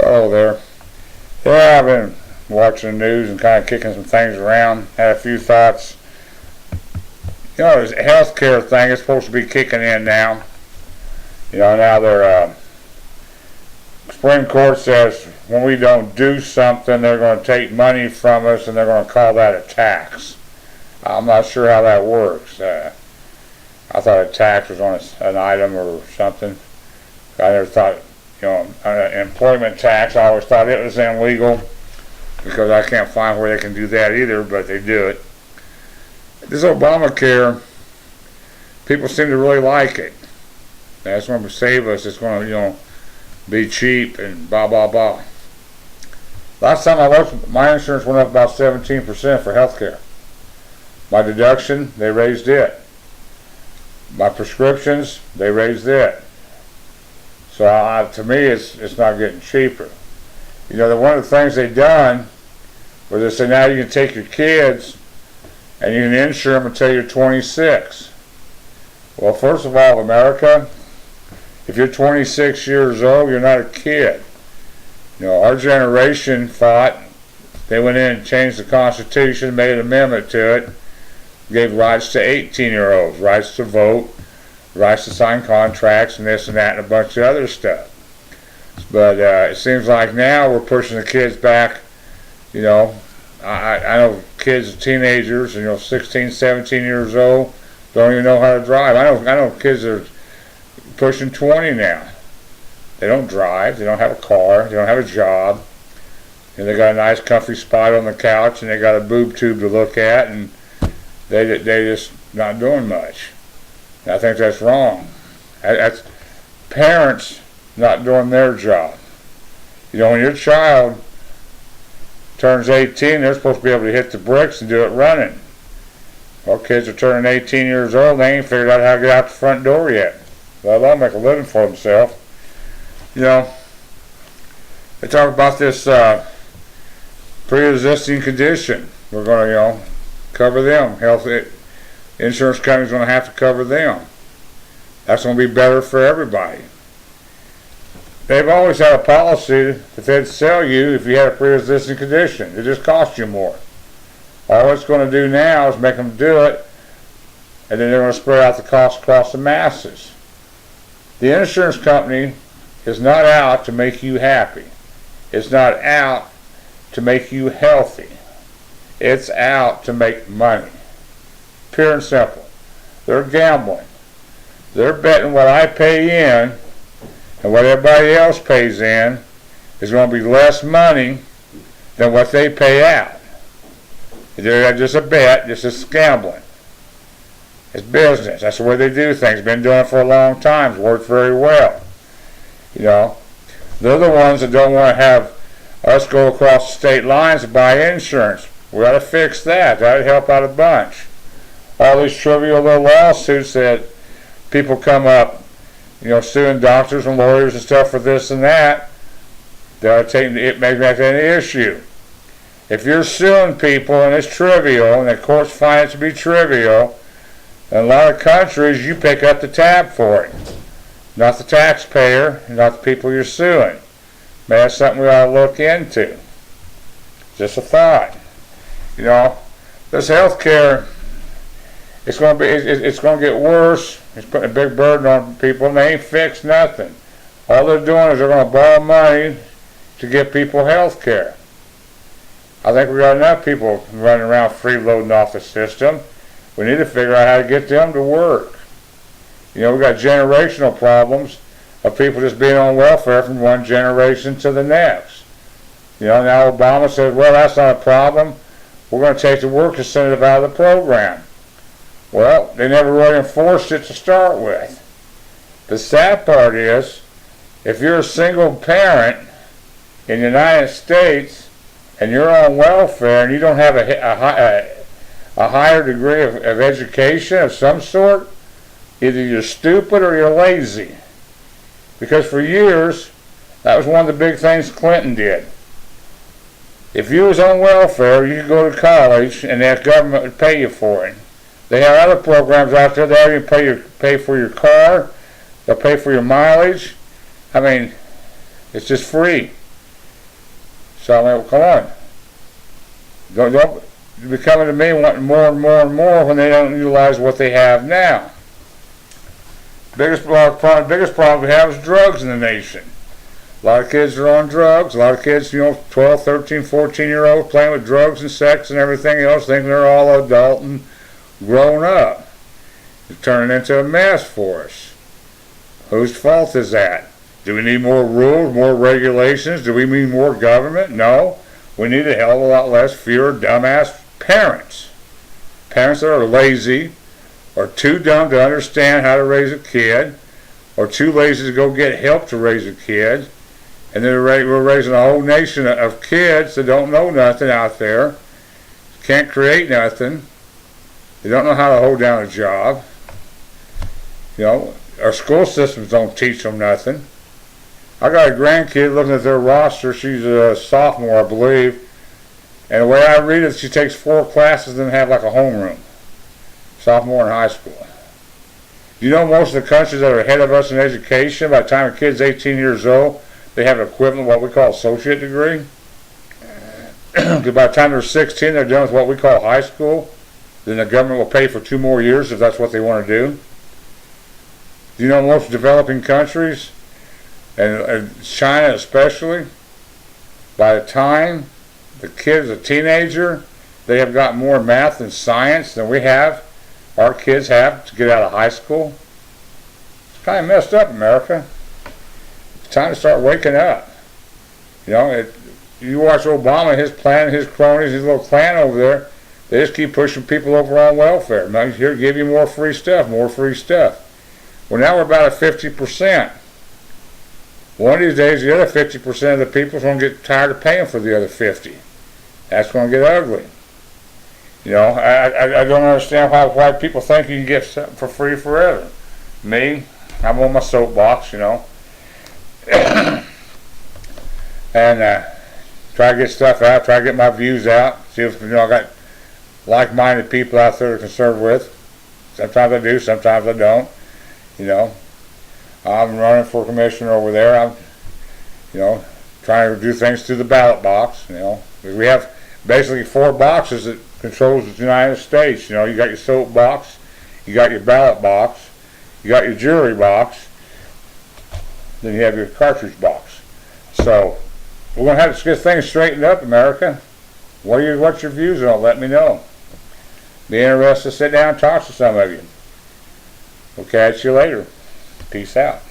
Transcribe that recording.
Oh, there. Yeah, I've been watching the news and kind of kicking some things around. Had a few thoughts. This healthcare thing is supposed to be kicking in now. Now their Supreme Court says when we don't do something, they're going to take money from us and they're going to call that a tax. I'm not sure how that works. I thought a tax was on an item or something. I never thought, an employment tax, I always thought it was illegal because I can't find where they can do that either, but they do it. This Obamacare, people seem to really like it. That's going to save us. It's going to, be cheap and blah, blah, blah. Last time I looked, my insurance went up about 17% for health care. My deduction, they raised it. My prescriptions, they raised it. So to me, it's not getting cheaper. One of the things they done was they said now you can take your kids and you can insure them until you're 26. Well, first of all, America, if you're 26 years old, you're not a kid. Our generation fought. They went in and changed the Constitution, made an amendment to it, gave rights to 18-year-olds, rights to vote, rights to sign contracts, and this and that, and a bunch of other stuff. But it seems like now we're pushing the kids back. I know kids, teenagers, 16, 17 years old, don't even know how to drive. I know kids that are pushing 20 now. They don't drive. They don't have a car. They don't have a job. And they got a nice comfy spot on the couch, and they got a boob tube to look at, and they just not doing much. And I think that's wrong. That's parents not doing their job. When your child turns 18, they're supposed to be able to hit the bricks and do it running. Well, kids are turning 18 years old, they ain't figured out how to get out the front door yet. Let alone make a living for themselves. They talk about this pre-existing condition. We're going to, cover them. Insurance companies are going to have to cover them. That's going to be better for everybody. They've always had a policy that they'd sell you if you had a pre-existing condition. It just costs you more. All it's going to do now is make them do it, and then they're going to spread out the cost across the masses. The insurance company is not out to make you happy. It's not out to make you healthy. It's out to make money. Pure and simple. They're gambling. They're betting what I pay in and what everybody else pays in is going to be less money than what they pay out. They're just a bet. This is gambling. It's business. That's the way they do things. Been doing it for a long time. It's worked very well. They're the ones that don't want to have us go across the state lines to buy insurance. We ought to fix that. That would help out a bunch. All these trivial little lawsuits that people come up, suing doctors and lawyers and stuff for this and that, they're taking it, making that an issue. If you're suing people and it's trivial, and the courts find it to be trivial, in a lot of countries you pick up the tab for it. Not the taxpayer, not the people you're suing. Maybe that's something we ought to look into. Just a thought. This health care, it's going to get worse. It's putting a big burden on people, and they ain't fixed nothing. All they're doing is they're going to borrow money to get people health care. I think we got enough people running around freeloading off the system. We need to figure out how to get them to work. We got generational problems of people just being on welfare from one generation to the next. Now Obama said, well, that's not a problem. We're going to take the work incentive out of the program. Well, they never really enforced it to start with. The sad part is, if you're a single parent in the United States and you're on welfare and you don't have a higher degree of education of some sort, either you're stupid or you're lazy. Because for years, that was one of the big things Clinton did. If you was on welfare, you could go to college and the government would pay you for it. They have other programs out there that even pay for your car. They'll pay for your mileage. It's just free. So I mean, come on. Don't be coming to me wanting more and more and more when they don't utilize what they have now. Biggest problem we have is drugs in the nation. A lot of kids are on drugs. A lot of kids, 12, 13, 14-year-olds playing with drugs and sex and everything else, thinking they're all adult and grown up. It's turning into a mess for us. Whose fault is that? Do we need more rules, more regulations? Do we need more government? No. We need a hell of a lot less, fewer dumbass parents. Parents that are lazy, or too dumb to understand how to raise a kid, or too lazy to go get help to raise a kid. And then we're raising a whole nation of kids that don't know nothing out there, can't create nothing. They don't know how to hold down a job. Our school systems don't teach them nothing. I got a grandkid looking at their roster. She's a sophomore, I believe. And the way I read it, she takes 4 classes and then have like a homeroom. Sophomore in high school. Most of the countries that are ahead of us in education, by the time a kid's 18 years old, they have an equivalent of what we call associate degree. Because by the time they're 16, they're done with what we call high school. Then the government will pay for 2 more years if that's what they want to do. Most developing countries, and China especially, by the time the kid's a teenager, they have got more math and science than our kids have to get out of high school. It's kind of messed up, America. It's time to start waking up. You watch Obama, his plan, his cronies, his little clan over there, they just keep pushing people over on welfare. Now, here, give you more free stuff, more free stuff. Well, now we're about at 50%. One of these days, the other 50% of the people are going to get tired of paying for the other 50. That's going to get ugly. I don't understand why people think you can get something for free forever. Me, I'm on my soapbox, and try to get stuff out, try to get my views out, see if I got like-minded people out there to concerned with. Sometimes I do, sometimes I don't. I'm running for commissioner over there. I'm, trying to do things through the ballot box. We have basically 4 boxes that controls the United States. You got your soap box, you got your ballot box, you got your jury box, then you have your cartridge box. So we're going to have to get things straightened up, America. What's your views on it? Let me know. Be interested to sit down and talk to some of you. We'll catch you later. Peace out.